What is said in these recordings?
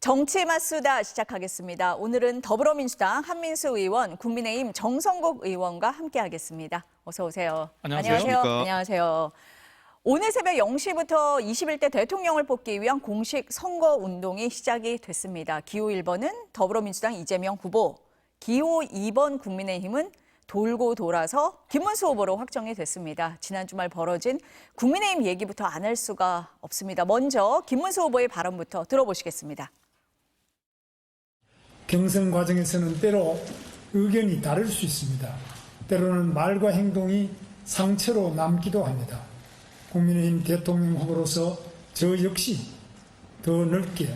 정치 맞수다 시작하겠습니다. 오늘은 더불어민주당 한민수 의원, 국민의힘 정성국 의원과 함께하겠습니다. 어서 오세요. 안녕하세요. 안녕하세요. 오늘 새벽 0시부터 21대 대통령을 뽑기 위한 공식 선거운동이 시작이 됐습니다. 기호 1번은 더불어민주당 이재명 후보, 기호 2번 국민의힘은 돌고 돌아서 김문수 후보로 확정이 됐습니다. 지난 주말 벌어진 국민의힘 얘기부터 안 할 수가 없습니다. 먼저 김문수 후보의 발언부터 들어보시겠습니다. 경선 과정에서는 때로 의견이 다를 수 있습니다. 때로는 말과 행동이 상처로 남기도 합니다. 국민의힘 대통령 후보로서 저 역시 더 넓게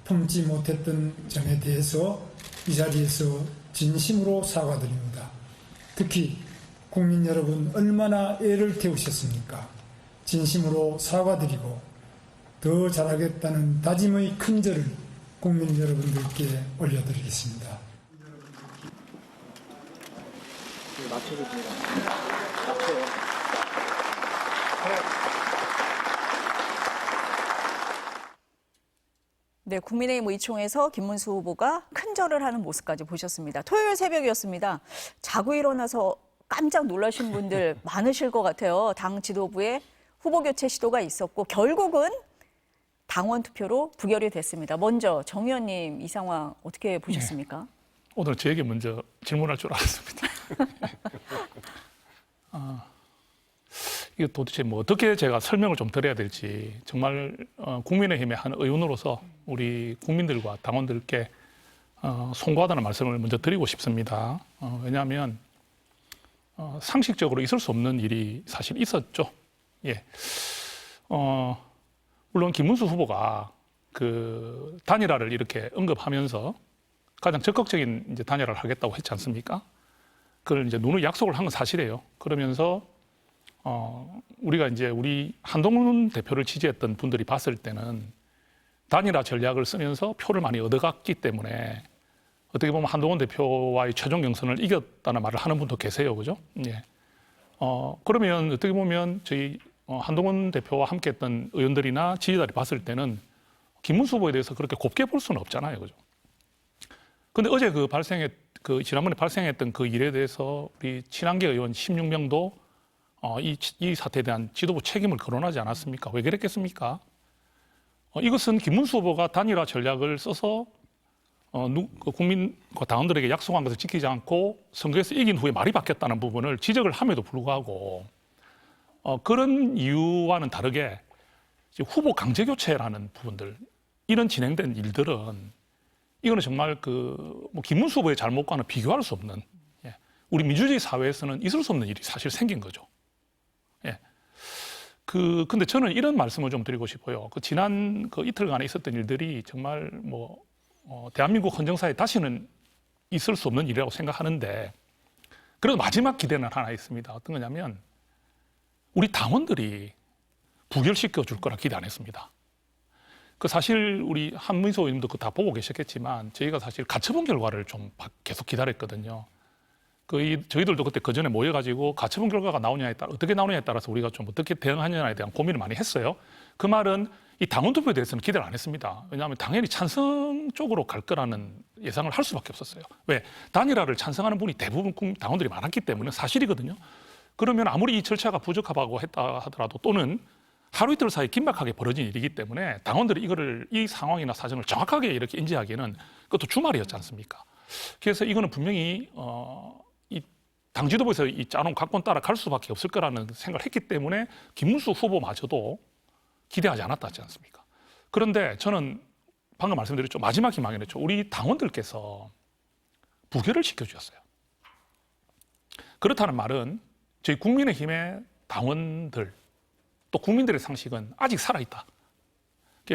품지 못했던 점에 대해서 이 자리에서 진심으로 사과드립니다. 특히 국민 여러분 얼마나 애를 태우셨습니까? 진심으로 사과드리고 더 잘하겠다는 다짐의 큰 절을 국민 여러분들께 올려드리겠습니다. 맞춰주십니다. 네, 국민의힘 의총에서 김문수 후보가 큰 절을 하는 모습까지 보셨습니다. 토요일 새벽이었습니다. 자고 일어나서 깜짝 놀라신 분들 많으실 것 같아요. 당 지도부에 후보 교체 시도가 있었고 결국은 당원 투표로 부결이 됐습니다. 먼저 정 의원님 이 상황 어떻게 보셨습니까? 네. 오늘 저에게 먼저 질문할 줄 알았습니다. 이게 도대체 뭐 어떻게 제가 설명을 좀 드려야 될지 정말 국민의힘의 한 의원으로서 우리 국민들과 당원들께 송구하다는 말씀을 먼저 드리고 싶습니다. 왜냐하면 상식적으로 있을 수 없는 일이 사실 있었죠. 예. 물론 김문수 후보가 그 단일화를 이렇게 언급하면서 가장 적극적인 이제 단일화를 하겠다고 했지 않습니까? 그걸 이제 누누이 약속을 한 건 사실이에요. 그러면서 우리가 이제 우리 한동훈 대표를 지지했던 분들이 봤을 때는 단일화 전략을 쓰면서 표를 많이 얻어갔기 때문에 어떻게 보면 한동훈 대표와의 최종 경선을 이겼다는 말을 하는 분도 계세요, 그죠? 예. 그러면 어떻게 보면 저희 한동훈 대표와 함께했던 의원들이나 지지자들이 봤을 때는 김문수 후보에 대해서 그렇게 곱게 볼 수는 없잖아요, 그죠? 근데 어제 지난번에 발생했던 그 일에 대해서 우리 친한계 의원 16명도 이 사태에 대한 지도부 책임을 거론하지 않았습니까? 왜 그랬겠습니까? 이것은 김문수 후보가 단일화 전략을 써서 국민과 당원들에게 약속한 것을 지키지 않고 선거에서 이긴 후에 말이 바뀌었다는 부분을 지적을 함에도 불구하고 그런 이유와는 다르게 후보 강제 교체라는 부분들, 이런 진행된 일들은 이거는 정말 뭐 김문수 후보의 잘못과는 비교할 수 없는, 우리 민주주의 사회에서는 있을 수 없는 일이 사실 생긴 거죠. 예. 근데 저는 이런 말씀을 좀 드리고 싶어요. 지난 이틀간에 있었던 일들이 정말 대한민국 헌정사에 다시는 있을 수 없는 일이라고 생각하는데, 그래도 마지막 기대는 하나 있습니다. 어떤 거냐면, 우리 당원들이 부결시켜 줄 거라 기대 안 했습니다. 사실 우리 한민수 의원님도 다 보고 계셨겠지만, 저희가 사실 가처분 결과를 좀 계속 기다렸거든요. 저희들도 그때 그 전에 모여가지고 가처분 결과가 나오냐에 따라, 어떻게 나오냐에 따라서 우리가 좀 어떻게 대응하느냐에 대한 고민을 많이 했어요. 그 말은 이 당원 투표에 대해서는 기대를 안 했습니다. 왜냐하면 당연히 찬성 쪽으로 갈 거라는 예상을 할 수밖에 없었어요. 왜? 단일화를 찬성하는 분이 대부분 당원들이 많았기 때문에 사실이거든요. 그러면 아무리 이 절차가 부적합하고 했다 하더라도, 또는 하루 이틀 사이 긴박하게 벌어진 일이기 때문에 당원들이 이 상황이나 사정을 정확하게 이렇게 인지하기에는 그것도 주말이었지 않습니까? 그래서 이거는 분명히 이 당 지도부에서 이 짜놓은 각본 따라 갈 수밖에 없을 거라는 생각을 했기 때문에 김문수 후보마저도 기대하지 않았다 하지 않습니까? 그런데 저는 방금 말씀드렸죠. 마지막 희망이었죠. 우리 당원들께서 부결을 시켜주셨어요. 그렇다는 말은 저희 국민의힘의 당원들, 또 국민들의 상식은 아직 살아있다.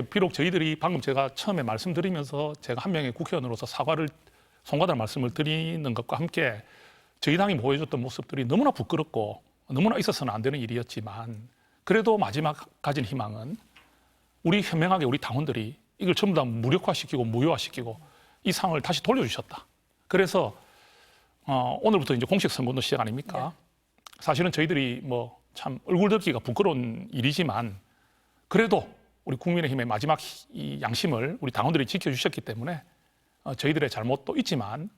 비록 저희들이 방금 제가 처음에 말씀드리면서 제가 한 명의 국회의원으로서 송구하다는 말씀을 드리는 것과 함께 저희 당이 보여줬던 모습들이 너무나 부끄럽고 너무나 있어서는 안 되는 일이었지만, 그래도 마지막 가진 희망은 현명하게 우리 당원들이 이걸 전부 다 무력화시키고 무효화시키고 이 상황을 다시 돌려주셨다. 그래서 오늘부터 이제 공식 선거운동 시작 아닙니까? 사실은 저희들이 참 얼굴 들기가 부끄러운 일이지만, 그래도 우리 우리 국민의힘의 마지막 이 양심을 우리 당원들이 지켜주셨기 때문에 저희들의 잘못도 있지만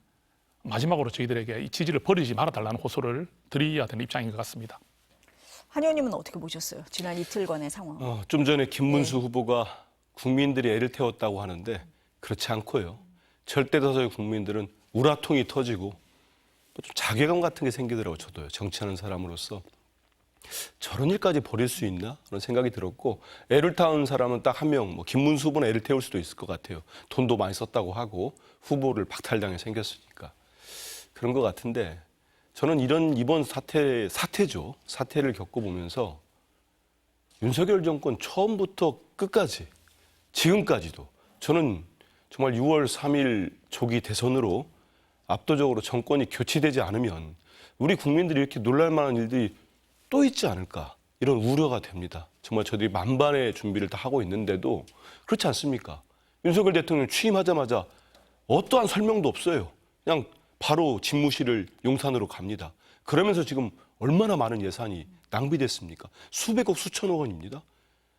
마지막으로 저희들에게 이 지지를 버리지 말아달라는 호소를 드려야 되는 입장인 것 같습니다. 한 의원님은 어떻게 보셨어요? 지난 이틀간의 상황. 좀 전에 김문수 후보가 국민들이 애를 태웠다고 하는데 그렇지 않고요. 절대다수의 국민들은 우라통이 터지고 좀 자괴감 같은 게 생기더라고요. 저도요. 정치하는 사람으로서. 저런 일까지 벌일 수 있나? 그런 생각이 들었고 애를 태운 사람은 딱 한 명, 뭐 김문수 후보는 애를 태울 수도 있을 것 같아요. 돈도 많이 썼다고 하고 후보를 박탈당해 생겼으니까. 그런 것 같은데 저는 이번 사태죠. 사태를 겪어보면서 윤석열 정권 처음부터 끝까지 지금까지도 저는 정말 6월 3일 조기 대선으로 압도적으로 정권이 교체되지 않으면 우리 국민들이 이렇게 놀랄 만한 일들이 또 있지 않을까 이런 우려가 됩니다. 정말 저들이 만반의 준비를 다 하고 있는데도 그렇지 않습니까? 윤석열 대통령 취임하자마자 어떠한 설명도 없어요. 그냥 바로 집무실을 용산으로 갑니다. 그러면서 지금 얼마나 많은 예산이 낭비됐습니까? 수백억 수천억 원입니다.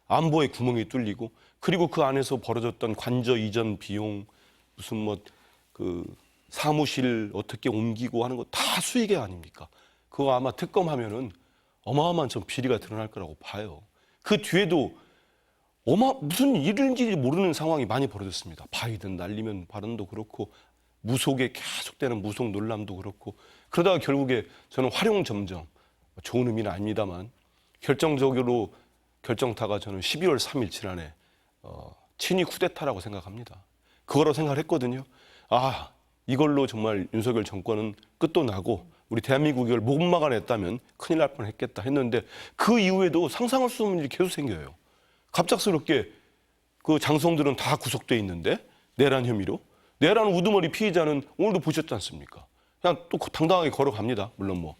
안보에 구멍이 뚫리고 그리고 그 안에서 벌어졌던 관저 이전 비용 무슨 뭐 그 사무실 어떻게 옮기고 하는 거 다 수익이 아닙니까? 그거 아마 특검하면은 어마어마한 좀 비리가 드러날 거라고 봐요. 그 뒤에도 무슨 일인지 모르는 상황이 많이 벌어졌습니다. 바이든 날리면 발언도 그렇고 무속에 계속되는 무속 논란도 그렇고 그러다가 결국에 저는 활용점점 좋은 의미는 아닙니다만 결정적으로 결정타가 저는 12월 3일 지난해 친위 쿠데타라고 생각합니다. 그거라고 생각을 했거든요. 이걸로 정말 윤석열 정권은 끝도 나고 우리 대한민국이 이걸 못 막아냈다면 큰일 날 뻔했겠다 했는데 그 이후에도 상상할 수 없는 일이 계속 생겨요. 갑작스럽게 그 장성들은 다 구속돼 있는데 내란 혐의로 내란 우두머리 피의자는 오늘도 보셨지 않습니까? 그냥 또 당당하게 걸어갑니다. 물론 뭐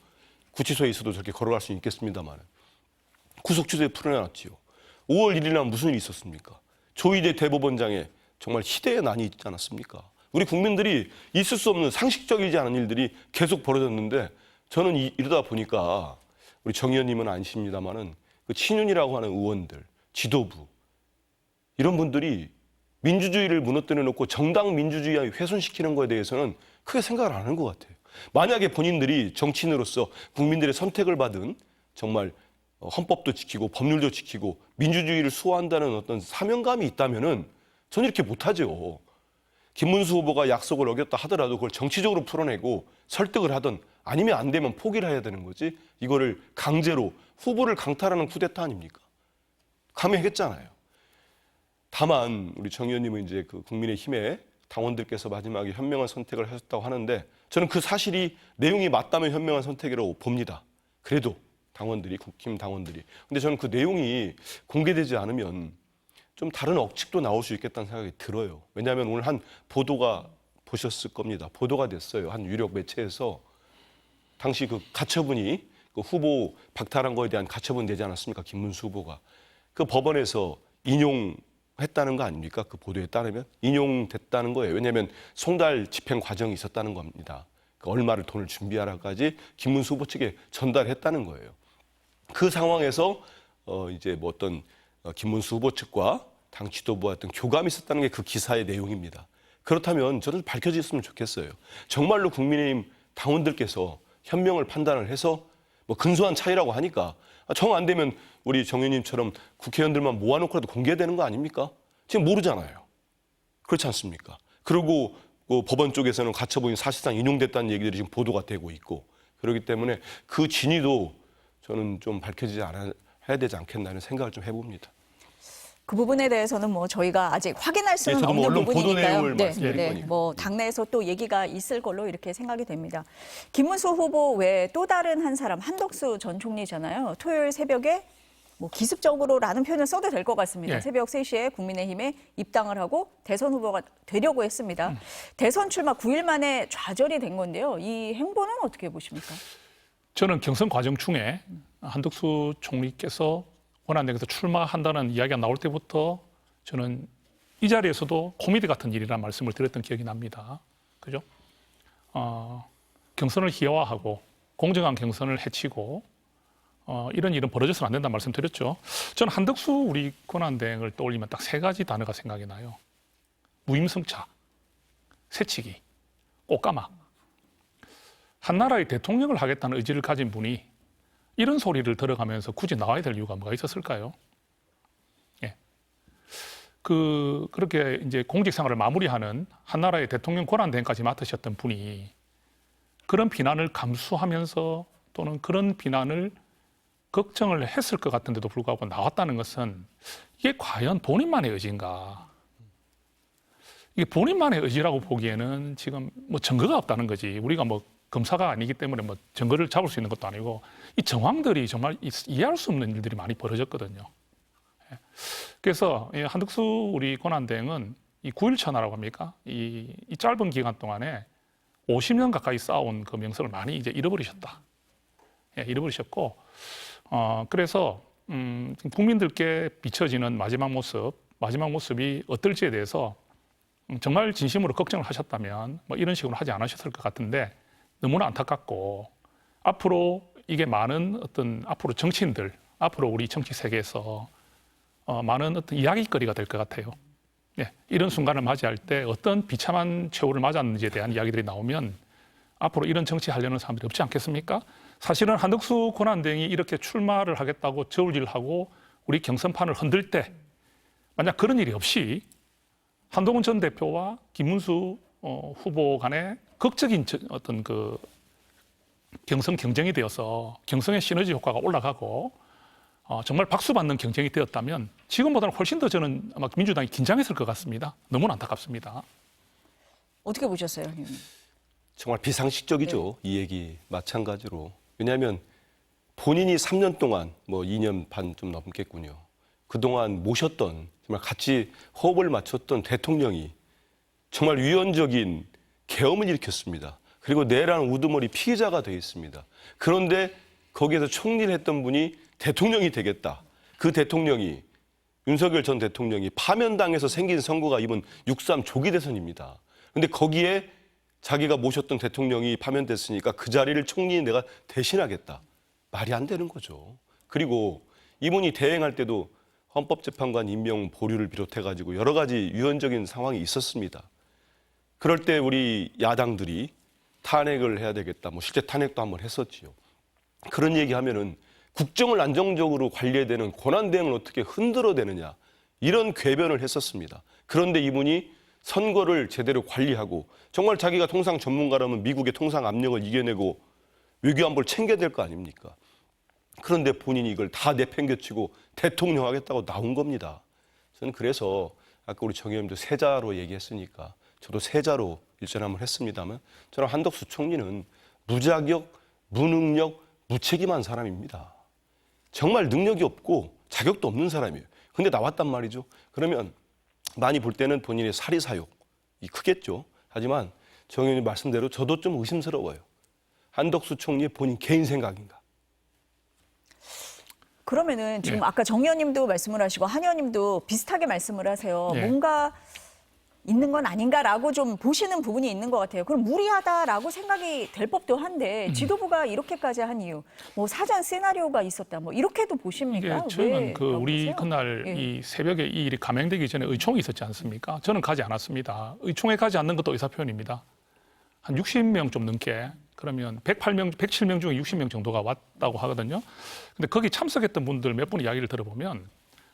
구치소에 있어도 저렇게 걸어갈 수 있겠습니다만 구속 취소에 풀어내놨지요. 5월 1일 날 무슨 일이 있었습니까? 조희대 대법원장에 정말 희대의 난이 있지 않았습니까? 우리 국민들이 있을 수 없는 상식적이지 않은 일들이 계속 벌어졌는데 저는 이러다 보니까 우리 정 의원님은 아니십니다만은 그 친윤이라고 하는 의원들, 지도부 이런 분들이 민주주의를 무너뜨려 놓고 정당 민주주의에 훼손시키는 거에 대해서는 크게 생각을 안 하는 것 같아요. 만약에 본인들이 정치인으로서 국민들의 선택을 받은 정말 헌법도 지키고 법률도 지키고 민주주의를 수호한다는 어떤 사명감이 있다면은 저는 이렇게 못하죠. 김문수 후보가 약속을 어겼다 하더라도 그걸 정치적으로 풀어내고 설득을 하든 아니면 안 되면 포기를 해야 되는 거지. 이거를 강제로 후보를 강탈하는 쿠데타 아닙니까? 감행했잖아요. 다만 우리 정 의원님은 이제 그 국민의힘의 당원들께서 마지막에 현명한 선택을 하셨다고 하는데 저는 그 사실이 내용이 맞다면 현명한 선택이라고 봅니다. 그래도 당원들이 국힘 당원들이. 근데 저는 그 내용이 공개되지 않으면 좀 다른 억측도 나올 수 있겠다는 생각이 들어요. 왜냐하면 오늘 한 보도가 보셨을 겁니다. 보도가 됐어요. 한 유력 매체에서 당시 그 가처분이 그 후보 박탈한 거에 대한 가처분 되지 않았습니까? 김문수 후보가. 그 법원에서 인용했다는 거 아닙니까? 그 보도에 따르면 인용됐다는 거예요. 왜냐하면 송달 집행 과정이 있었다는 겁니다. 그 얼마를 돈을 준비하라까지 김문수 후보 측에 전달했다는 거예요. 그 상황에서 이제 뭐 어떤 김문수 후보 측과 당 지도부와 어떤 교감이 있었다는 게 그 기사의 내용입니다. 그렇다면 저는 밝혀졌으면 좋겠어요. 정말로 국민의힘 당원들께서 현명을 판단을 해서 뭐 근소한 차이라고 하니까 정 안 되면 우리 정 의원님처럼 국회의원들만 모아놓고라도 공개되는 거 아닙니까? 지금 모르잖아요. 그렇지 않습니까? 그리고 법원 쪽에서는 가처분이 사실상 인용됐다는 얘기들이 지금 보도가 되고 있고 그렇기 때문에 그 진위도 저는 좀 밝혀지지 해야 되지 않겠나 는 생각을 좀 해봅니다. 그 부분에 대해서는 뭐 저희가 아직 확인할 수는 저도 뭐 없는 언론 보도 부분이니까요. 내용을 말씀드린 거니까. 뭐 당내에서 또 얘기가 있을 걸로 이렇게 생각이 됩니다. 김문수 후보 외에 또 다른 한 사람 한덕수 전 총리잖아요. 토요일 새벽에 뭐 기습적으로라는 표현을 써도 될 것 같습니다. 예. 새벽 3시에 국민의힘에 입당을 하고 대선 후보가 되려고 했습니다. 대선 출마 9일 만에 좌절이 된 건데요. 이 행보는 어떻게 보십니까? 저는 경선 과정 중에 한덕수 총리께서 원안대에서 출마한다는 이야기가 나올 때부터 저는 이 자리에서도 코미디 같은 일이라는 말씀을 드렸던 기억이 납니다. 그죠? 경선을 희화화하고 공정한 경선을 해치고 이런 일은 벌어져서는 안 된다는 말씀드렸죠. 저는 한덕수 우리 권한대행을 떠올리면 딱 세 가지 단어가 생각이 나요. 무임승차, 새치기, 꽃가마. 한나라의 대통령을 하겠다는 의지를 가진 분이 이런 소리를 들어가면서 굳이 나와야 될 이유가 뭐가 있었을까요? 예. 그렇게 이제 공직 생활을 마무리하는 한나라의 대통령 권한대행까지 맡으셨던 분이 그런 비난을 감수하면서 또는 그런 비난을 걱정을 했을 것 같은데도 불구하고 나왔다는 것은 이게 과연 본인만의 의지인가? 이게 본인만의 의지라고 보기에는 지금 뭐 증거가 없다는 거지. 우리가 뭐 검사가 아니기 때문에 뭐 증거를 잡을 수 있는 것도 아니고 이 정황들이 정말 이해할 수 없는 일들이 많이 벌어졌거든요. 그래서 이 한덕수 우리 권한대행은 이 9.1천하라고 합니까? 이 짧은 기간 동안에 50년 가까이 쌓아온 그 명성을 많이 이제 잃어버리셨다. 예, 잃어버리셨고, 그래서 국민들께 비춰지는 마지막 모습이 어떨지에 대해서 정말 진심으로 걱정을 하셨다면 뭐 이런 식으로 하지 않으셨을 것 같은데 너무나 안타깝고 앞으로 이게 많은 앞으로 정치인들, 앞으로 우리 정치 세계에서 많은 이야기거리가 될 것 같아요. 예, 이런 순간을 맞이할 때 어떤 비참한 최후를 맞았는지에 대한 이야기들이 나오면 앞으로 이런 정치하려는 사람들이 없지 않겠습니까? 사실은 한덕수 권한대행이 이렇게 출마를 하겠다고 저울질하고 우리 경선판을 흔들 때 만약 그런 일이 없이 한동훈 전 대표와 김문수 후보 간의 극적인 어떤 그 경선 경쟁이 되어서 경선의 시너지 효과가 올라가고 정말 박수받는 경쟁이 되었다면 지금보다는 훨씬 더 저는 아마 민주당이 긴장했을 것 같습니다. 너무나 안타깝습니다. 어떻게 보셨어요, 의원님? 정말 비상식적이죠. 이 얘기 마찬가지로. 왜냐하면 본인이 3년 동안 뭐 2년 반 좀 넘겠군요. 그동안 모셨던 정말 같이 호흡을 맞췄던 대통령이 정말 위헌적인 계엄을 일으켰습니다. 그리고 내란 우두머리 피해자가 되어 있습니다. 그런데 거기에서 총리를 했던 분이 대통령이 되겠다. 그 대통령이 윤석열 전 대통령이 파면당해서 생긴 선거가 이번 6.3 조기 대선입니다. 그런데 거기에 자기가 모셨던 대통령이 파면됐으니까 그 자리를 총리 내가 대신하겠다. 말이 안 되는 거죠. 그리고 이분이 대행할 때도 헌법재판관 임명 보류를 비롯해가지고 여러 가지 유연적인 상황이 있었습니다. 그럴 때 우리 야당들이 탄핵을 해야 되겠다. 뭐 실제 탄핵도 한번 했었지요. 그런 얘기하면은 국정을 안정적으로 관리해야 되는 권한대행을 어떻게 흔들어대느냐. 이런 궤변을 했었습니다. 그런데 이분이 선거를 제대로 관리하고 정말 자기가 통상 전문가라면 미국의 통상 압력을 이겨내고 외교안보를 챙겨야 될 거 아닙니까? 그런데 본인이 이걸 다 내팽개치고 대통령 하겠다고 나온 겁니다. 저는 그래서 아까 우리 정 의원님도 세자로 얘기했으니까 저도 세자로 일전함을 했습니다만 저는 한덕수 총리는 무자격, 무능력, 무책임한 사람입니다. 정말 능력이 없고 자격도 없는 사람이에요. 근데 나왔단 말이죠. 그러면 많이 볼 때는 본인의 사리사욕이 크겠죠. 하지만 정 의원님 말씀대로 저도 좀 의심스러워요. 한덕수 총리의 본인 개인 생각인가? 그러면은 지금 네. 아까 정 의원님도 말씀을 하시고 한 의원님도 비슷하게 말씀을 하세요. 네. 뭔가 있는 건 아닌가라고 좀 보시는 부분이 있는 것 같아요. 그럼 무리하다라고 생각이 될 법도 한데 지도부가 이렇게까지 한 이유, 뭐 사전 시나리오가 있었다, 뭐 이렇게도 보십니까? 이게 저는 왜 그 그러고 우리 보세요? 그날 예. 이 새벽에 이 일이 감행되기 전에 의총이 있었지 않습니까? 저는 가지 않았습니다. 의총에 가지 않는 것도 의사표현입니다. 한 60명 좀 넘게 그러면 107명 중에 60명 정도가 왔다고 하거든요. 근데 거기 참석했던 분들 몇 분 이야기를 들어보면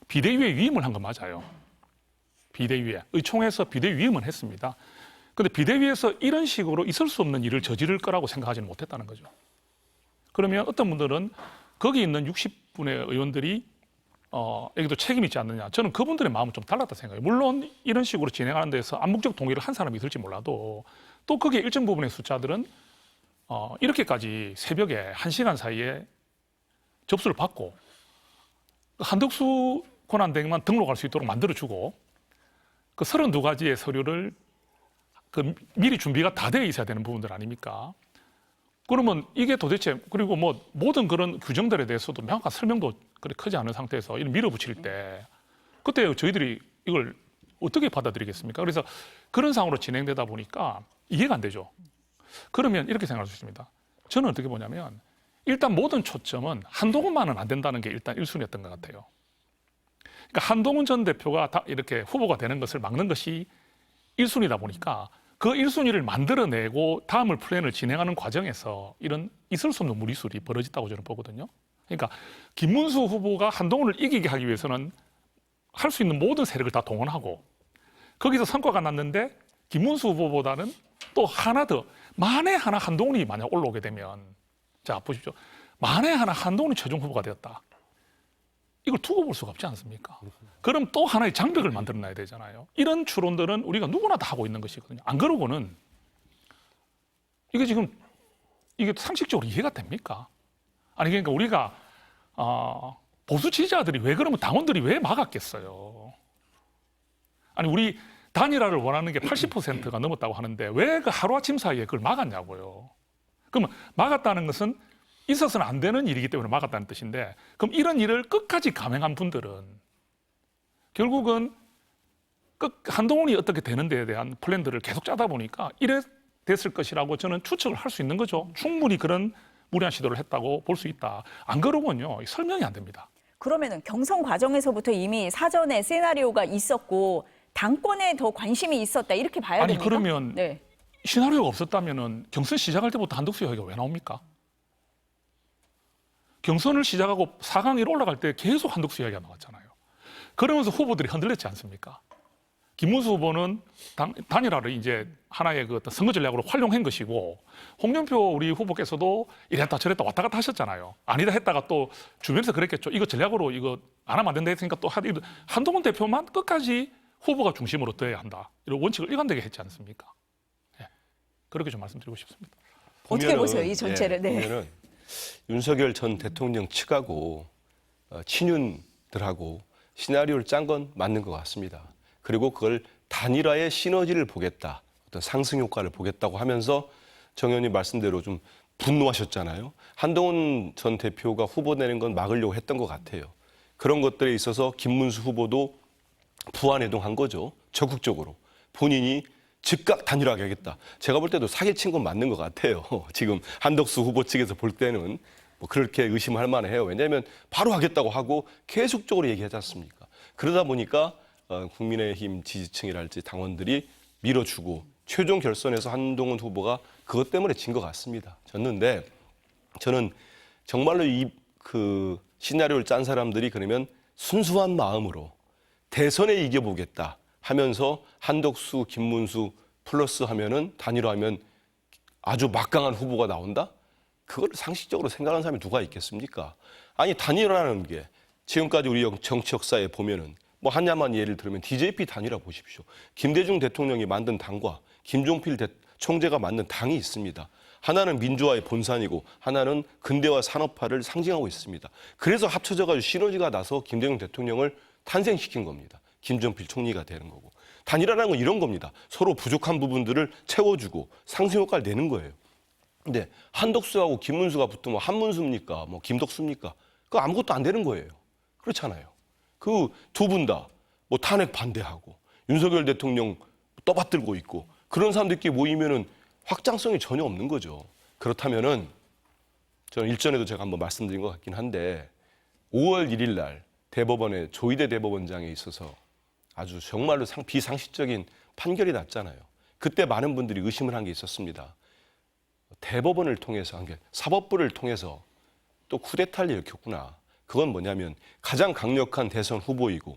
비대위에 위임을 한 건 맞아요. 비대위에. 의총에서 비대위 위임은 했습니다. 근데 비대위에서 이런 식으로 있을 수 없는 일을 저지를 거라고 생각하지는 못했다는 거죠. 그러면 어떤 분들은 거기 있는 60분의 의원들이 여기도 책임이 있지 않느냐. 저는 그분들의 마음은 좀 달랐다 생각해요. 물론 이런 식으로 진행하는 데서 암묵적 동의를 한 사람이 있을지 몰라도 또 거기에 일정 부분의 숫자들은 이렇게까지 새벽에 1시간 사이에 접수를 받고 한덕수 권한대행만 등록할 수 있도록 만들어주고 그 32가지의 서류를 그 미리 준비가 다 되어 있어야 되는 부분들 아닙니까? 그러면 이게 도대체 그리고 뭐 모든 그런 규정들에 대해서도 명확한 설명도 그렇게 크지 않은 상태에서 이를 밀어붙일 때 그때 저희들이 이걸 어떻게 받아들이겠습니까? 그래서 그런 상황으로 진행되다 보니까 이해가 안 되죠. 그러면 이렇게 생각할 수 있습니다. 저는 어떻게 보냐면 일단 모든 초점은 한동훈만은 안 된다는 게 일단 1순위였던 것 같아요. 그러니까 한동훈 전 대표가 다 이렇게 후보가 되는 것을 막는 것이 1순위다 보니까 그 1순위를 만들어내고 다음을 플랜을 진행하는 과정에서 이런 있을 수 없는 무리수들이 벌어졌다고 저는 보거든요. 그러니까 김문수 후보가 한동훈을 이기게 하기 위해서는 할 수 있는 모든 세력을 다 동원하고 거기서 성과가 났는데 김문수 후보보다는 또 하나 더 만에 하나 한동훈이 만약 올라오게 되면 자 보십시오. 만에 하나 한동훈이 최종 후보가 되었다. 이걸 두고 볼 수가 없지 않습니까? 그럼 또 하나의 장벽을 만들어놔야 되잖아요. 이런 추론들은 우리가 누구나 다 하고 있는 것이거든요. 안 그러고는 이게 지금 이게 상식적으로 이해가 됩니까? 아니 그러니까 우리가 보수 지지자들이 왜 그러면 당원들이 왜 막았겠어요? 아니 우리 단일화를 원하는 게 80%가 넘었다고 하는데 왜 그 하루아침 사이에 그걸 막았냐고요. 그러면 막았다는 것은 있어서는 안 되는 일이기 때문에 막았다는 뜻인데 그럼 이런 일을 끝까지 감행한 분들은 결국은 한동훈이 어떻게 되는 데에 대한 플랜들을 계속 짜다 보니까 이래 됐을 것이라고 저는 추측을 할 수 있는 거죠. 충분히 그런 무리한 시도를 했다고 볼 수 있다. 안 그러면요 설명이 안 됩니다. 그러면은 경선 과정에서부터 이미 사전에 시나리오가 있었고 당권에 더 관심이 있었다 이렇게 봐야 아니 됩니까? 그러면 네. 시나리오가 없었다면은 경선 시작할 때부터 한덕수 이야기가 왜 나옵니까? 경선을 시작하고 4강으로 올라갈 때 계속 한덕수 이야기가 나왔잖아요. 그러면서 후보들이 흔들렸지 않습니까? 김문수 후보는 단일화를 이제 하나의 그 어떤 선거 전략으로 활용한 것이고 홍준표 우리 후보께서도 이랬다 저랬다 왔다 갔다 하셨잖아요. 아니다 했다가 또 주변에서 그랬겠죠. 이거 전략으로 이거 안 하면 안 된다 했으니까 또 한동훈 대표만 끝까지 후보가 중심으로 되어야 한다. 이런 원칙을 일관되게 했지 않습니까? 예. 그렇게 좀 말씀드리고 싶습니다. 어떻게 보세요, 이 전체를? 네. 보면은 윤석열 전 대통령 측하고 친윤들하고 시나리오를 짠 건 맞는 것 같습니다. 그리고 그걸 단일화의 시너지를 보겠다, 어떤 상승 효과를 보겠다고 하면서 정 의원님 말씀대로 좀 분노하셨잖아요. 한동훈 전 대표가 후보 내는 건 막으려고 했던 것 같아요. 그런 것들에 있어서 김문수 후보도 부안해동한 거죠. 적극적으로. 본인이 즉각 단일화하게 하겠다. 제가 볼 때도 사기친 건 맞는 것 같아요. 지금 한덕수 후보 측에서 볼 때는 뭐 그렇게 의심할 만해요. 왜냐하면 바로 하겠다고 하고 계속적으로 얘기하지 않습니까? 그러다 보니까 국민의힘 지지층이랄지 당원들이 밀어주고 최종 결선에서 한동훈 후보가 그것 때문에 진 것 같습니다. 졌는데 저는 정말로 그 시나리오를 짠 사람들이 그러면 순수한 마음으로 대선에 이겨보겠다 하면서 한덕수, 김문수 플러스 하면은 단일화하면 아주 막강한 후보가 나온다? 그걸 상식적으로 생각하는 사람이 누가 있겠습니까? 아니 단일화라는 게 지금까지 우리 정치 역사에 보면은 뭐 하나만 예를 들면 DJP 단일화 보십시오. 김대중 대통령이 만든 당과 김종필 총재가 만든 당이 있습니다. 하나는 민주화의 본산이고 하나는 근대화 산업화를 상징하고 있습니다. 그래서 합쳐져가지고 시너지가 나서 김대중 대통령을 탄생시킨 겁니다. 김종필 총리가 되는 거고. 단일화라는 건 이런 겁니다. 서로 부족한 부분들을 채워주고 상승효과를 내는 거예요. 근데 한덕수하고 김문수가 붙으면 한문수입니까? 뭐 김덕수입니까? 그거 아무것도 안 되는 거예요. 그렇잖아요. 그 두 분 다 뭐 탄핵 반대하고 윤석열 대통령 떠받들고 있고 그런 사람들끼리 모이면은 확장성이 전혀 없는 거죠. 그렇다면은 저는 일전에도 제가 한번 말씀드린 것 같긴 한데 5월 1일 날 대법원의 조희대 대법원장에 있어서 아주 정말로 비상식적인 판결이 났잖아요. 그때 많은 분들이 의심을 한 게 있었습니다. 대법원을 통해서 한 게 사법부를 통해서 또 쿠데타를 일으켰구나. 그건 뭐냐면 가장 강력한 대선 후보이고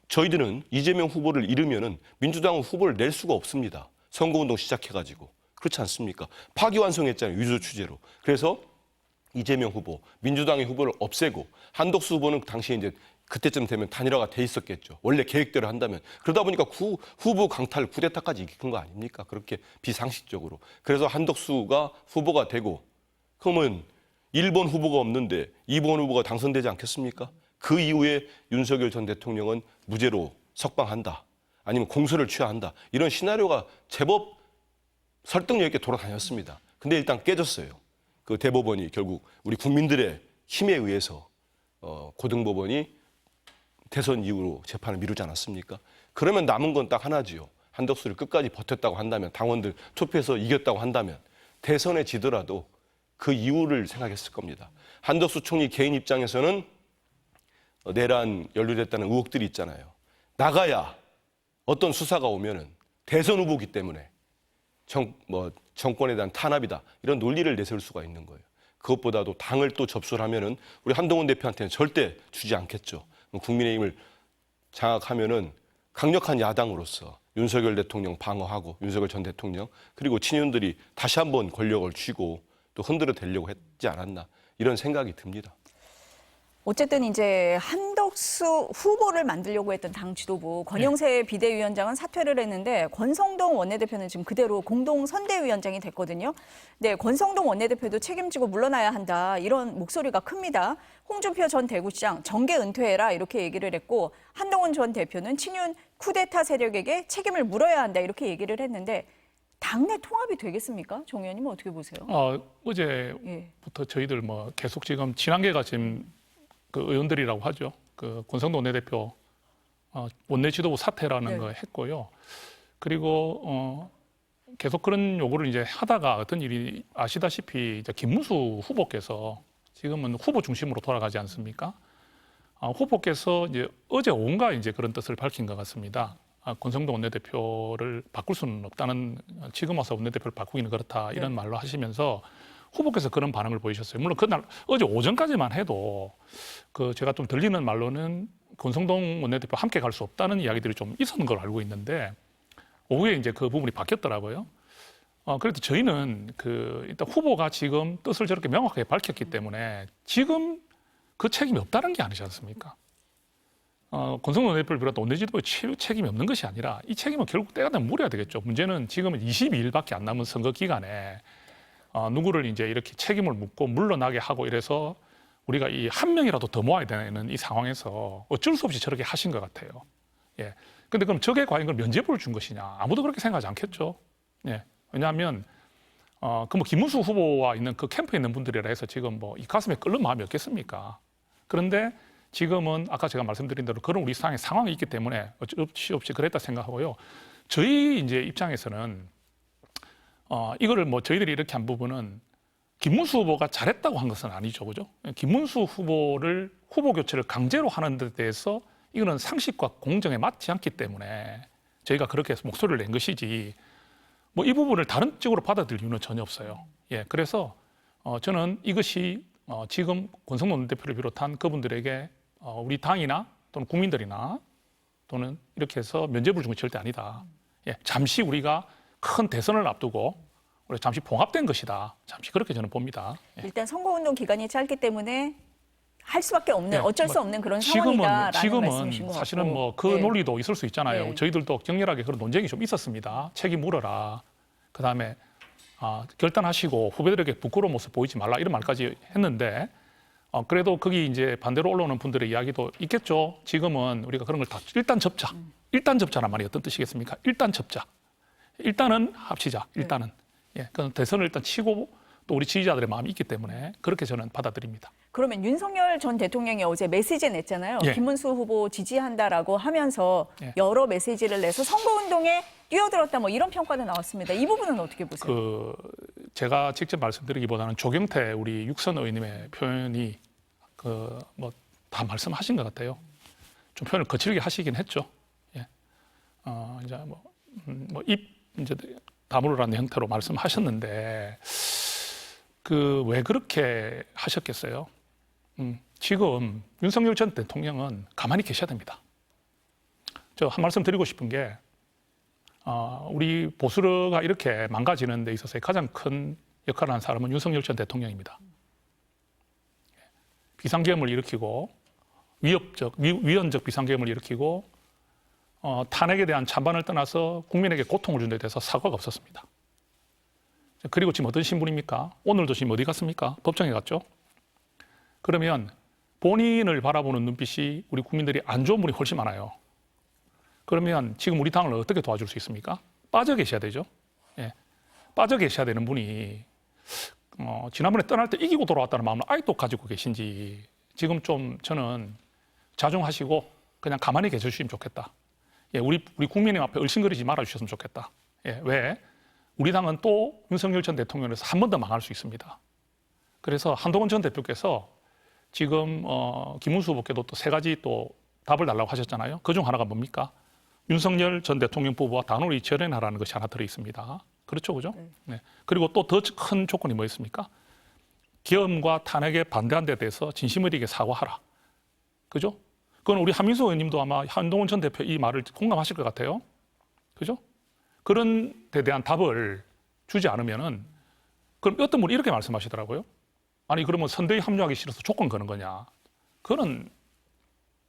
저희들은 이재명 후보를 잃으면은 민주당은 후보를 낼 수가 없습니다. 선거운동 시작해가지고. 그렇지 않습니까? 파기환송했잖아요. 유조 취재로. 그래서 이재명 후보, 민주당의 후보를 없애고 한덕수 후보는 당시에 이제 그때쯤 되면 단일화가 돼 있었겠죠. 원래 계획대로 한다면. 그러다 보니까 후보 강탈, 쿠데타까지 일으킨 거 아닙니까? 그렇게 비상식적으로. 그래서 한덕수가 후보가 되고 그러면 1번 후보가 없는데 2번 후보가 당선되지 않겠습니까? 그 이후에 윤석열 전 대통령은 무죄로 석방한다. 아니면 공소를 취하한다. 이런 시나리오가 제법 설득력 있게 돌아다녔습니다. 근데 일단 깨졌어요. 그 대법원이 결국 우리 국민들의 힘에 의해서 고등법원이 대선 이후로 재판을 미루지 않았습니까? 그러면 남은 건 딱 하나지요. 한덕수를 끝까지 버텼다고 한다면 당원들 투표해서 이겼다고 한다면 대선에 지더라도 그 이유를 생각했을 겁니다. 한덕수 총리 개인 입장에서는 내란 연루됐다는 의혹들이 있잖아요. 나가야 어떤 수사가 오면은 대선 후보기 때문에 정권에 대한 탄압이다 이런 논리를 내세울 수가 있는 거예요. 그것보다도 당을 또 접수를 하면은 우리 한동훈 대표한테는 절대 주지 않겠죠. 국민의힘을 장악하면은 강력한 야당으로서 윤석열 대통령 방어하고 윤석열 전 대통령 그리고 친윤들이 다시 한번 권력을 쥐고 또 흔들어 대려고 했지 않았나 이런 생각이 듭니다. 어쨌든 이제 한덕수 후보를 만들려고 했던 당 지도부 권영세 비대위원장은 사퇴를 했는데 권성동 원내대표는 지금 그대로 공동 선대위원장이 됐거든요. 네, 권성동 원내대표도 책임지고 물러나야 한다 이런 목소리가 큽니다. 홍준표 전 대구시장 정계 은퇴해라 이렇게 얘기를 했고 한동훈 전 대표는 친윤 쿠데타 세력에게 책임을 물어야 한다 이렇게 얘기를 했는데 당내 통합이 되겠습니까? 정 의원님은 어떻게 보세요? 어제부터 저희들 뭐 계속 지금 친한계가 지금 그 의원들이라고 하죠. 그 권성동 원내대표 원내 지도부 사퇴라는 거 했고요. 그리고 계속 그런 요구를 이제 하다가 어떤 일이 아시다시피 이제 김문수 후보께서 지금은 후보 중심으로 돌아가지 않습니까? 후보께서 이제 어제 오후인가 이제 그런 뜻을 밝힌 것 같습니다. 권성동 원내대표를 바꿀 수는 없다는 지금 와서 원내대표를 바꾸기는 그렇다 이런 말로 하시면서 후보께서 그런 반응을 보이셨어요. 물론 그날 어제 오전까지만 해도 그 제가 좀 들리는 말로는 권성동 원내대표 함께 갈 수 없다는 이야기들이 좀 있었는 걸 알고 있는데 오후에 이제 그 부분이 바뀌었더라고요. 그래도 저희는 그 일단 후보가 지금 뜻을 저렇게 명확하게 밝혔기 때문에 지금 그 책임이 없다는 게 아니지 않습니까? 권성동 원내대표를 비롯한 원내지도부의 책임이 없는 것이 아니라 이 책임은 결국 때가 되면 물어야 되겠죠. 문제는 지금은 22일밖에 안 남은 선거 기간에 누구를 이제 이렇게 책임을 묻고 물러나게 하고 이래서 우리가 이 한 명이라도 더 모아야 되는 이 상황에서 어쩔 수 없이 저렇게 하신 것 같아요. 예. 근데 그럼 저게 과연 그 면죄부를 준 것이냐? 아무도 그렇게 생각하지 않겠죠. 예. 왜냐하면 그 뭐 김문수 후보와 있는 그 캠프에 있는 분들이라 해서 지금 뭐 이 가슴에 끓는 마음이 없겠습니까? 그런데 지금은 아까 제가 말씀드린 대로 그런 우리 상황이 있기 때문에 어쩔 수 없이 그랬다 생각하고요. 저희 이제 입장에서는 이거를 뭐 저희들이 이렇게 한 부분은 김문수 후보가 잘했다고 한 것은 아니죠, 그죠? 김문수 후보를 후보 교체를 강제로 하는 데 대해서 이거는 상식과 공정에 맞지 않기 때문에 저희가 그렇게 해서 목소리를 낸 것이지 뭐 이 부분을 다른 쪽으로 받아들일 이유는 전혀 없어요. 예, 그래서 저는 이것이 지금 권성동 대표를 비롯한 그분들에게 우리 당이나 또는 국민들이나 또는 이렇게 해서 면죄부를 준 건 절대 아니다. 예, 잠시 우리가 큰 대선을 앞두고 우리 잠시 봉합된 것이다. 잠시 그렇게 저는 봅니다. 예. 일단 선거운동 기간이 짧기 때문에 할 수밖에 없는 네, 어쩔 수 없는 그런 상황이다라는 지금은 말씀이신 것 같고. 사실은 뭐 그 논리도 있을 수 있잖아요. 네. 저희들도 격렬하게 그런 논쟁이 좀 있었습니다. 책임 물어라. 그다음에 결단하시고 후배들에게 부끄러운 모습 보이지 말라 이런 말까지 했는데 그래도 거기 이제 반대로 올라오는 분들의 이야기도 있겠죠. 지금은 우리가 그런 걸 다 일단 접자. 일단 접자란 말이 어떤 뜻이겠습니까? 일단 접자. 일단은 합치자. 일단은. 예, 그 대선을 일단 치고 또 우리 지지자들의 마음이 있기 때문에 그렇게 저는 받아들입니다. 그러면 윤석열 전 대통령이 어제 메시지 냈잖아요. 예. 김문수 후보 지지한다라고 하면서 예. 여러 메시지를 내서 선거운동에 뛰어들었다 뭐 이런 평가도 나왔습니다. 이 부분은 어떻게 보세요? 제가 직접 말씀드리기보다는 조경태 우리 육선 의원님의 표현이 뭐 다 말씀하신 것 같아요. 좀 표현을 거칠게 하시긴 했죠. 예. 이제 입 이제 다물으라는 형태로 말씀하셨는데 왜 그렇게 하셨겠어요? 지금 윤석열 전 대통령은 가만히 계셔야 됩니다. 저 한 말씀 드리고 싶은 게 우리 보수가 이렇게 망가지는 데 있어서의 가장 큰 역할을 한 사람은 윤석열 전 대통령입니다. 비상계엄을 일으키고 위헌적 비상계엄을 일으키고 탄핵에 대한 찬반을 떠나서 국민에게 고통을 준 데 대해서 사과가 없었습니다. 그리고 지금 어떤 신분입니까? 오늘도 지금 어디 갔습니까? 법정에 갔죠. 그러면 본인을 바라보는 눈빛이 우리 국민들이 안 좋은 분이 훨씬 많아요. 그러면 지금 우리 당을 어떻게 도와줄 수 있습니까? 빠져 계셔야 되죠. 예. 빠져 계셔야 되는 분이 지난번에 떠날 때 이기고 돌아왔다는 마음을 아직도 가지고 계신지 지금 좀 저는 자중하시고 그냥 가만히 계셔주시면 좋겠다. 예, 우리 국민님 앞에 얼씬거리지 말아주셨으면 좋겠다. 예, 왜? 우리 당은 또 윤석열 전 대통령에서 한 번 더 망할 수 있습니다. 그래서 한동훈 전 대표께서 지금 김문수 후보께도 또 3가지 또 답을 달라고 하셨잖아요. 그중 하나가 뭡니까? 윤석열 전 대통령 부부와 단호히 절연하라는 것이 하나 들어 있습니다. 그렇죠, 그죠? 네. 그리고 또 더 큰 조건이 뭐였습니까? 계엄과 탄핵에 반대한 데 대해서 진심을 있게 사과하라. 그죠? 그건 우리 한민수 의원님도 아마 한동훈 전 대표 이 말을 공감하실 것 같아요. 그죠? 그런 데 대한 답을 주지 않으면은 그럼 어떤 분이 이렇게 말씀하시더라고요. 아니 그러면 선대위 합류하기 싫어서 조건 거는 거냐? 그거는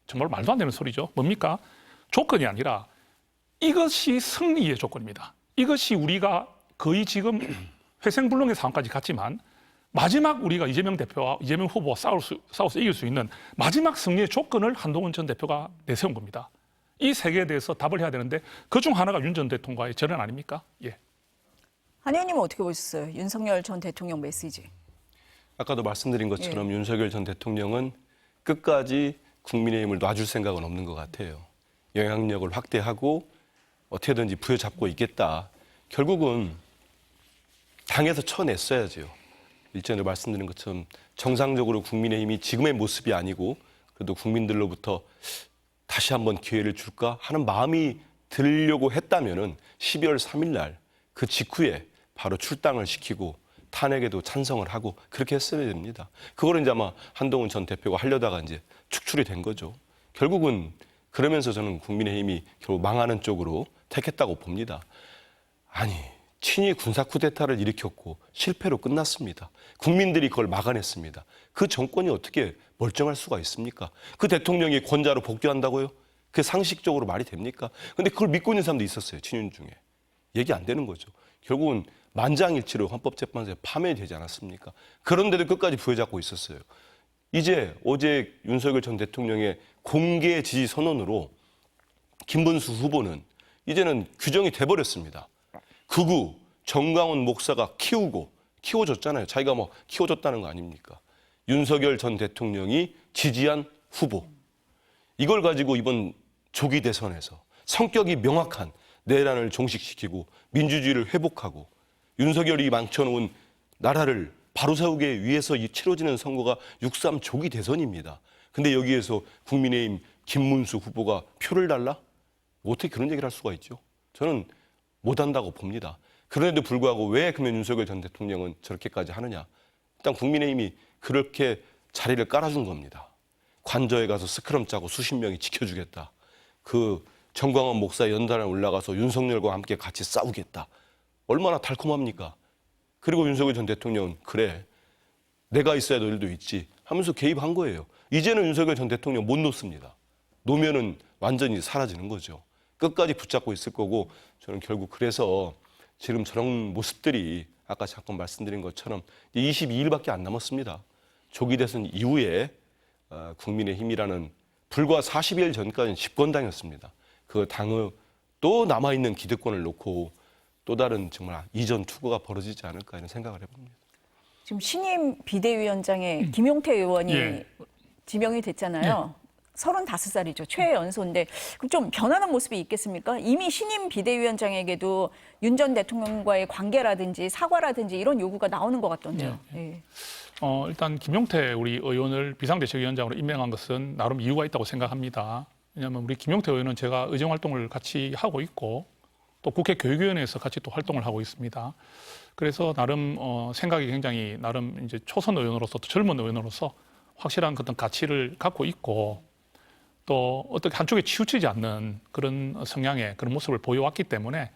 정말 말도 안 되는 소리죠. 뭡니까? 조건이 아니라 이것이 승리의 조건입니다. 이것이 우리가 거의 지금 회생불능의 상황까지 갔지만 마지막 우리가 이재명 대표와 이재명 후보와 싸워서 이길 수 있는 마지막 승리의 조건을 한동훈 전 대표가 내세운 겁니다. 이 3개에 대해서 답을 해야 되는데 그중 하나가 윤 전 대통령과의 절연 아닙니까? 예. 한 의원님은 어떻게 보셨어요? 윤석열 전 대통령 메시지. 아까도 말씀드린 것처럼 윤석열 전 대통령은 끝까지 국민의힘을 놔줄 생각은 없는 것 같아요. 영향력을 확대하고 어떻게든지 부여잡고 있겠다. 결국은 당에서 쳐냈어야죠. 일전에 말씀드린 것처럼 정상적으로 국민의힘이 지금의 모습이 아니고 그래도 국민들로부터 다시 한번 기회를 줄까 하는 마음이 들려고 했다면은 12월 3일 날 그 직후에 바로 출당을 시키고 탄핵에도 찬성을 하고 그렇게 했어야 됩니다. 그거를 이제 아마 한동훈 전 대표가 하려다가 이제 축출이 된 거죠. 결국은 그러면서 저는 국민의힘이 결국 망하는 쪽으로 택했다고 봅니다. 아니, 친위 군사 쿠데타를 일으켰고 실패로 끝났습니다. 국민들이 그걸 막아냈습니다. 그 정권이 어떻게 멀쩡할 수가 있습니까? 그 대통령이 권자로 복귀한다고요? 그게 상식적으로 말이 됩니까? 근데 그걸 믿고 있는 사람도 있었어요, 친윤 중에. 얘기 안 되는 거죠. 결국은 만장일치로 헌법재판소에 파면되지 않았습니까? 그런데도 끝까지 부여잡고 있었어요. 이제 어제 윤석열 전 대통령의 공개 지지 선언으로 김문수 후보는 이제는 규정이 돼버렸습니다. 극우 정강훈 목사가 키워줬잖아요. 자기가 뭐 키워줬다는 거 아닙니까? 윤석열 전 대통령이 지지한 후보. 이걸 가지고 이번 조기 대선에서 성격이 명확한 내란을 종식시키고 민주주의를 회복하고 윤석열이 망쳐놓은 나라를 바로 세우기 위해서 치러지는 선거가 6.3 조기 대선입니다. 근데 여기에서 국민의힘 김문수 후보가 표를 달라? 어떻게 그런 얘기를 할 수가 있죠? 저는 못한다고 봅니다. 그런데도 불구하고 왜 그러면 윤석열 전 대통령은 저렇게까지 하느냐? 일단 국민의힘이 그렇게 자리를 깔아준 겁니다. 관저에 가서 스크럼 짜고 수십 명이 지켜주겠다. 그 정광훈 목사 연단에 올라가서 윤석열과 함께 같이 싸우겠다. 얼마나 달콤합니까? 그리고 윤석열 전 대통령은 그래, 내가 있어야 너희들도 있지 하면서 개입한 거예요. 이제는 윤석열 전 대통령 못 놓습니다. 놓으면은 완전히 사라지는 거죠. 끝까지 붙잡고 있을 거고 저는 결국 그래서 지금 저런 모습들이 아까 잠깐 말씀드린 것처럼 22일밖에 안 남았습니다. 조기 대선 이후에 국민의힘이라는 불과 40일 전까지는 집권당이었습니다. 그 당의 또 남아있는 기득권을 놓고 또 다른 정말 이전 투구가 벌어지지 않을까 이런 생각을 해봅니다. 지금 신임 비대위원장에 김용태 의원이 예. 지명이 됐잖아요. 35살이죠. 최연소인데 그럼 좀 변하는 모습이 있겠습니까? 이미 신임 비대위원장에게도 윤 전 대통령과의 관계라든지 사과라든지 이런 요구가 나오는 것 같던데요. 예. 일단 김용태 우리 의원을 비상대책위원장으로 임명한 것은 나름 이유가 있다고 생각합니다. 왜냐하면 우리 김용태 의원은 제가 의정활동을 같이 하고 있고 또 국회 교육위원회에서 같이 또 활동을 하고 있습니다. 그래서 나름 생각이 굉장히 나름 이제 초선 의원으로서 또 젊은 의원으로서 확실한 어떤 가치를 갖고 있고 또 어떻게 한쪽에 치우치지 않는 그런 성향의 그런 모습을 보여왔기 때문에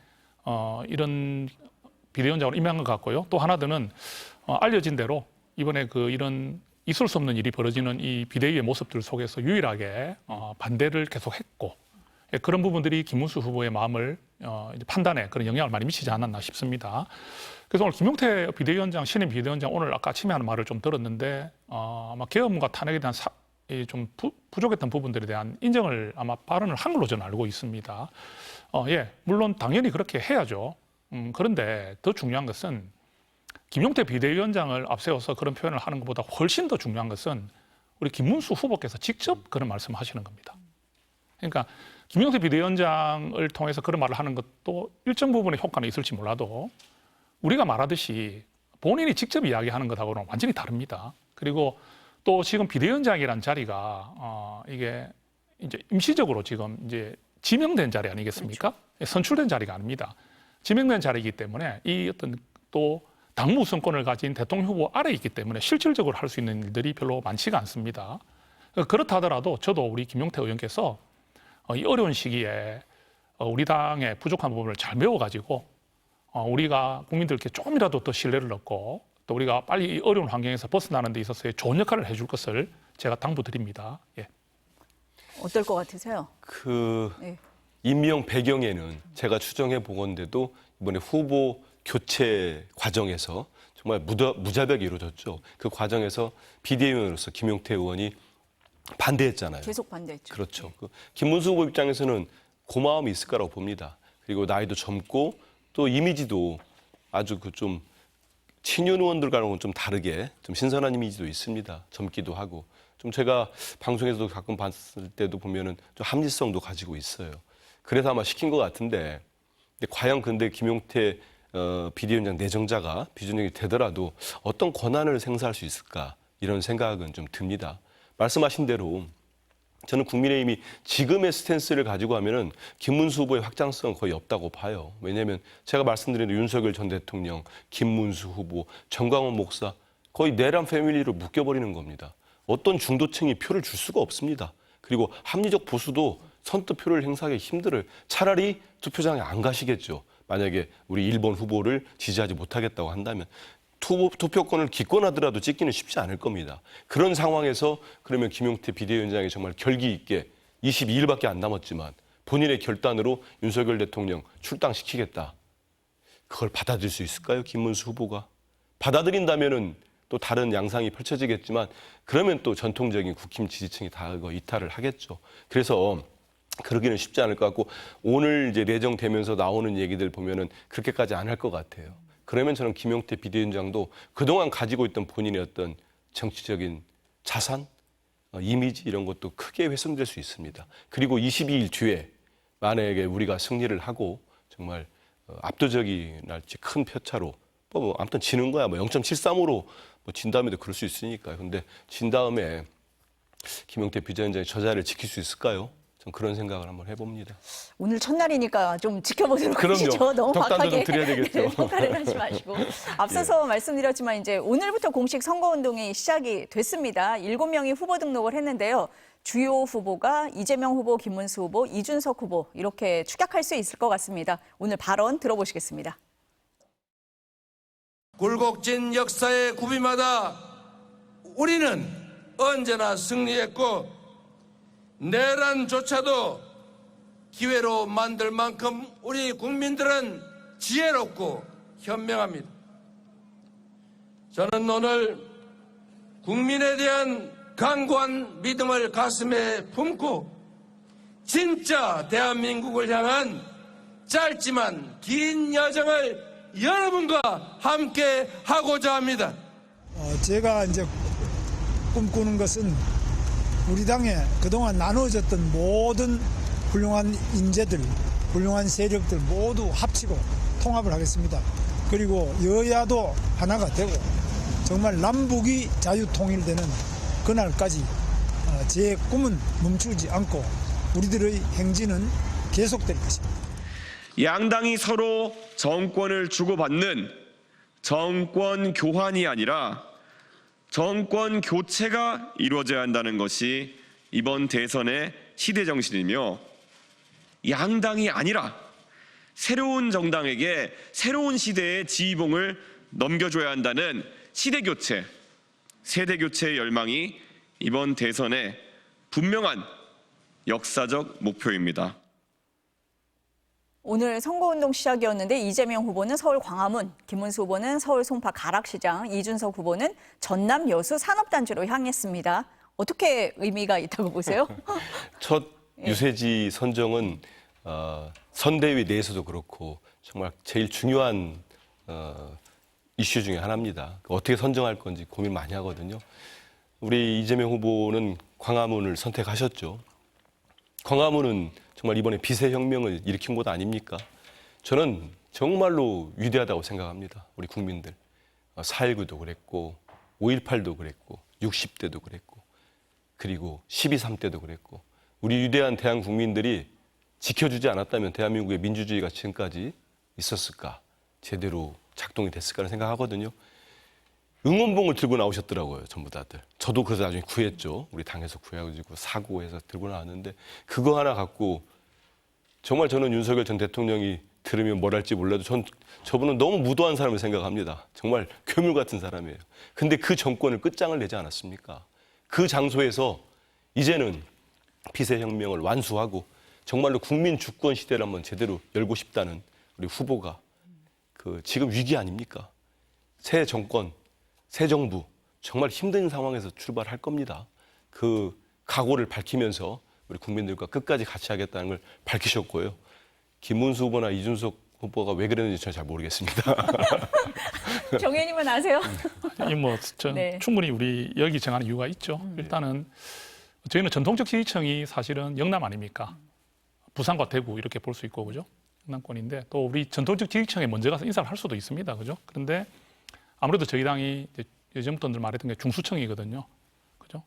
이런 비대위원장으로 임명한 것 같고요. 또 하나 더는 알려진 대로 이번에 이런 있을 수 없는 일이 벌어지는 이 비대위의 모습들 속에서 유일하게 반대를 계속했고 그런 부분들이 김문수 후보의 마음을 판단에 그런 영향을 많이 미치지 않았나 싶습니다. 그래서 오늘 김용태 비대위원장, 신임 비대위원장 오늘 아까 아침에 하는 말을 좀 들었는데 아마 계엄과 탄핵에 대한 좀 부족했던 부분들에 대한 인정을 아마 발언을 한 걸로 저는 알고 있습니다. 물론 당연히 그렇게 해야죠. 그런데 더 중요한 것은 김용태 비대위원장을 앞세워서 그런 표현을 하는 것보다 훨씬 더 중요한 것은 우리 김문수 후보께서 직접 그런 말씀을 하시는 겁니다. 그러니까 김용태 비대위원장을 통해서 그런 말을 하는 것도 일정 부분의 효과는 있을지 몰라도 우리가 말하듯이 본인이 직접 이야기하는 것하고는 완전히 다릅니다. 그리고 또 지금 비대위원장이라는 자리가 이게 이제 임시적으로 지금 이제 지명된 자리 아니겠습니까? 그렇죠. 선출된 자리가 아닙니다. 지명된 자리이기 때문에 이 어떤 또 당무 우선권을 가진 대통령 후보 아래에 있기 때문에 실질적으로 할 수 있는 일들이 별로 많지가 않습니다. 그렇다 하더라도 저도 우리 김용태 의원께서 이 어려운 시기에 우리 당의 부족한 부분을 잘 메워가지고 우리가 국민들께 조금이라도 더 신뢰를 얻고 또 우리가 빨리 이 어려운 환경에서 벗어나는 데 있어서의 좋은 역할을 해줄 것을 제가 당부드립니다. 예. 어떨 것 같으세요? 네. 임명 배경에는 제가 추정해 보건대도 이번에 후보 교체 과정에서 정말 무자벽이 이루어졌죠. 그 과정에서 비대위원으로서 김용태 의원이 반대했잖아요. 계속 반대했죠. 그렇죠. 그 김문수 후보 입장에서는 고마움이 있을 거라고 봅니다. 그리고 나이도 젊고 또 이미지도 아주 그 좀 친윤 의원들과는 좀 다르게 좀 신선한 이미지도 있습니다. 젊기도 하고 좀 제가 방송에서도 가끔 봤을 때도 보면은 좀 합리성도 가지고 있어요. 그래서 아마 시킨 것 같은데 과연 근데 김용태 비대위원장 내정자가 비준역이 되더라도 어떤 권한을 행사할 수 있을까 이런 생각은 좀 듭니다. 말씀하신 대로 저는 국민의힘이 지금의 스탠스를 가지고 하면은 김문수 후보의 확장성은 거의 없다고 봐요. 왜냐하면 제가 말씀드린 윤석열 전 대통령, 김문수 후보, 정광훈 목사 거의 내란 패밀리로 묶여버리는 겁니다. 어떤 중도층이 표를 줄 수가 없습니다. 그리고 합리적 보수도 선뜻 표를 행사하기 힘들어요. 차라리 투표장에 안 가시겠죠. 만약에 우리 1번 후보를 지지하지 못하겠다고 한다면 투표권을 기권하더라도 찍기는 쉽지 않을 겁니다. 그런 상황에서 그러면 김용태 비대위원장이 정말 결기 있게 22일밖에 안 남았지만 본인의 결단으로 윤석열 대통령 출당시키겠다. 그걸 받아들일 수 있을까요? 김문수 후보가. 받아들인다면은 또 다른 양상이 펼쳐지겠지만 그러면 또 전통적인 국힘 지지층이 다 이탈을 하겠죠. 그래서 그러기는 쉽지 않을 것 같고 오늘 이제 내정되면서 나오는 얘기들 보면은 그렇게까지 안 할 것 같아요. 그러면 저는 김용태 비대위원장도 그동안 가지고 있던 본인의 어떤 정치적인 자산, 이미지 이런 것도 크게 훼손될 수 있습니다. 그리고 22일 뒤에 만약에 우리가 승리를 하고 정말 압도적인 날지 큰 표차로 뭐 아무튼 지는 거야. 뭐 0.73으로 뭐 진 다음에도 그럴 수 있으니까요. 근데 진 다음에 김용태 비대위원장이 저 자리를 지킬 수 있을까요? 전 그런 생각을 한번 해봅니다. 오늘 첫날이니까 좀 지켜보도록 그럼요. 하시죠. 너무 덕담도 박하게 좀 드려야 되겠죠. 평가를 하지 마시고. 앞서서 말씀드렸지만 이제 오늘부터 공식 선거운동이 시작이 됐습니다. 7명이 후보 등록을 했는데요. 주요 후보가 이재명 후보, 김문수 후보, 이준석 후보 이렇게 축약할 수 있을 것 같습니다. 오늘 발언 들어보시겠습니다. 굴곡진 역사의 구비마다 우리는 언제나 승리했고 내란조차도 기회로 만들 만큼 우리 국민들은 지혜롭고 현명합니다. 저는 오늘 국민에 대한 강고한 믿음을 가슴에 품고 진짜 대한민국을 향한 짧지만 긴 여정을 여러분과 함께 하고자 합니다. 제가 이제 꿈꾸는 것은 우리 당에 그동안 나누어졌던 모든 훌륭한 인재들, 훌륭한 세력들 모두 합치고 통합을 하겠습니다. 그리고 여야도 하나가 되고 정말 남북이 자유통일되는 그날까지 제 꿈은 멈추지 않고 우리들의 행진은 계속될 것입니다. 양당이 서로 정권을 주고받는 정권 교환이 아니라 정권 교체가 이루어져야 한다는 것이 이번 대선의 시대 정신이며 양당이 아니라 새로운 정당에게 새로운 시대의 지휘봉을 넘겨줘야 한다는 시대 교체, 세대 교체의 열망이 이번 대선의 분명한 역사적 목표입니다. 오늘 선거운동 시작이었는데 이재명 후보는 서울 광화문, 김문수 후보는 서울 송파 가락시장, 이준석 후보는 전남 여수 산업단지로 향했습니다. 어떻게 의미가 있다고 보세요? 첫 유세지 선정은 선대위 내에서도 그렇고 정말 제일 중요한 이슈 중에 하나입니다. 어떻게 선정할 건지 고민 많이 하거든요. 우리 이재명 후보는 광화문을 선택하셨죠. 광화문은 정말 이번에 비세혁명을 일으킨 곳 아닙니까? 저는 정말로 위대하다고 생각합니다. 우리 국민들. 4.19도 그랬고 5.18도 그랬고 60대도 그랬고 그리고 12.3 때도 그랬고 우리 위대한 대한 국민들이 지켜주지 않았다면 대한민국의 민주주의가 지금까지 있었을까? 제대로 작동이 됐을까라는 생각하거든요. 응원봉을 들고 나오셨더라고요, 전부 다들. 저도 그래서 나중에 구했죠. 우리 당에서 구해가지고 사고해서 들고 나왔는데 그거 하나 갖고 정말 저는 윤석열 전 대통령이 들으면 뭘 할지 몰라도 저분은 너무 무도한 사람을 생각합니다. 정말 괴물 같은 사람이에요. 근데 그 정권을 끝장을 내지 않았습니까? 그 장소에서 이제는 피세혁명을 완수하고 정말로 국민 주권 시대를 한번 제대로 열고 싶다는 우리 후보가 지금 위기 아닙니까? 새 정권, 새 정부 정말 힘든 상황에서 출발할 겁니다. 그 각오를 밝히면서 우리 국민들과 끝까지 같이 하겠다는 걸 밝히셨고요. 김문수 후보나 이준석 후보가 왜 그랬는지 저는 잘 모르겠습니다. 정 의원님은 아세요? 네. 충분히 우리 여기 정하는 이유가 있죠. 일단은 저희는 전통적 지지층이 사실은 영남 아닙니까? 부산과 대구 이렇게 볼 수 있고 그죠? 영남권인데 또 우리 전통적 지지층에 먼저 가서 인사를 할 수도 있습니다. 그죠? 그런데 아무래도 저희 당이 예전부터 늘 말했던 게 중수층이거든요. 그죠?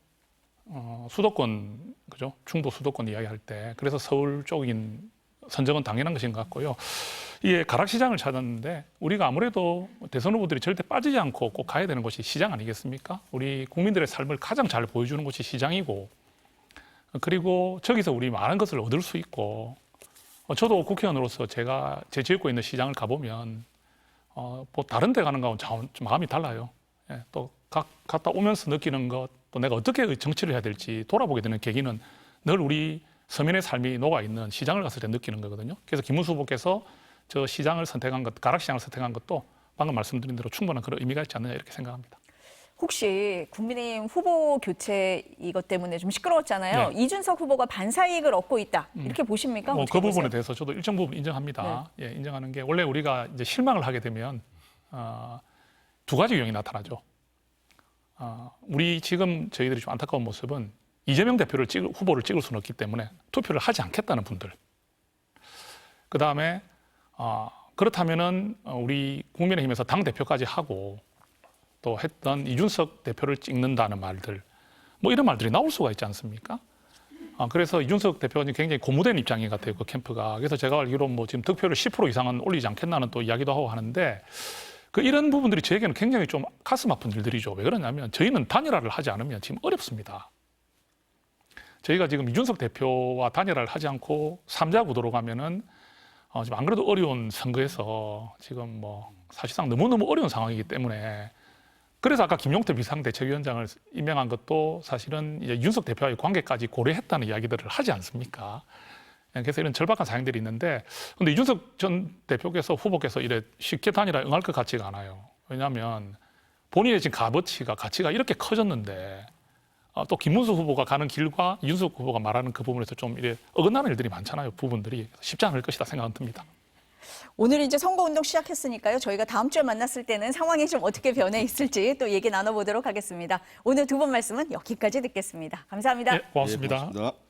수도권, 그죠? 중도 수도권 이야기할 때 그래서 서울 쪽인 선정은 당연한 것인 것 같고요. 이게 가락시장을 찾았는데 우리가 아무래도 대선 후보들이 절대 빠지지 않고 꼭 가야 되는 곳이 시장 아니겠습니까? 우리 국민들의 삶을 가장 잘 보여주는 곳이 시장이고 그리고 저기서 우리 많은 것을 얻을 수 있고 저도 국회의원으로서 제가 제 지역구에 있는 시장을 가보면 뭐 다른 데 가는 거하고는 좀 마음이 달라요. 예, 또 갔다 오면서 느끼는 것, 또 내가 어떻게 정치를 해야 될지 돌아보게 되는 계기는 늘 우리 서민의 삶이 녹아있는 시장을 갔을 때 느끼는 거거든요. 그래서 김문수 후보께서 저 시장을 선택한 것, 가락시장을 선택한 것도 방금 말씀드린 대로 충분한 그런 의미가 있지 않느냐 이렇게 생각합니다. 혹시 국민의힘 후보 교체 이것 때문에 좀 시끄러웠잖아요. 네. 이준석 후보가 반사이익을 얻고 있다. 이렇게 보십니까? 그 어떻게 부분에 보세요? 대해서 저도 일정 부분 인정합니다. 예, 인정하는 게 원래 우리가 이제 실망을 하게 되면 두 가지 유형이 나타나죠. 우리 지금 저희들이 좀 안타까운 모습은 이재명 대표를 후보를 찍을 수는 없기 때문에 투표를 하지 않겠다는 분들. 그 다음에 그렇다면은 우리 국민의힘에서 당 대표까지 하고 또 했던 이준석 대표를 찍는다는 말들, 뭐 이런 말들이 나올 수가 있지 않습니까? 그래서 이준석 대표가 굉장히 고무된 입장인 것 같아요, 그 캠프가. 그래서 제가 알기로 뭐 지금 득표를 10% 이상은 올리지 않겠나는 또 이야기도 하고 하는데 이런 부분들이 저에게는 굉장히 좀 가슴 아픈 일들이죠. 왜 그러냐면 저희는 단일화를 하지 않으면 지금 어렵습니다. 저희가 지금 이준석 대표와 단일화를 하지 않고 3자 구도로 가면은 지금 안 그래도 어려운 선거에서 지금 뭐 사실상 너무너무 어려운 상황이기 때문에 그래서 아까 김용태 비상대책위원장을 임명한 것도 사실은 이제 윤석 대표와의 관계까지 고려했다는 이야기들을 하지 않습니까? 그래서 이런 절박한 사항들이 있는데 근데 이준석 전 대표께서 후보께서 이래 쉽게 단일화 응할 것 같지가 않아요. 왜냐하면 본인의 지금 가치가 이렇게 커졌는데 또 김문수 후보가 가는 길과 이준석 후보가 말하는 그 부분에서 좀 이래 어긋나는 일들이 많잖아요. 부분들이 쉽지 않을 것이다 생각은 듭니다. 오늘 이제 선거운동 시작했으니까요. 저희가 다음 주에 만났을 때는 상황이 좀 어떻게 변해 있을지 또 얘기 나눠보도록 하겠습니다. 오늘 두 분 말씀은 여기까지 듣겠습니다. 감사합니다. 네, 고맙습니다. 예, 고맙습니다.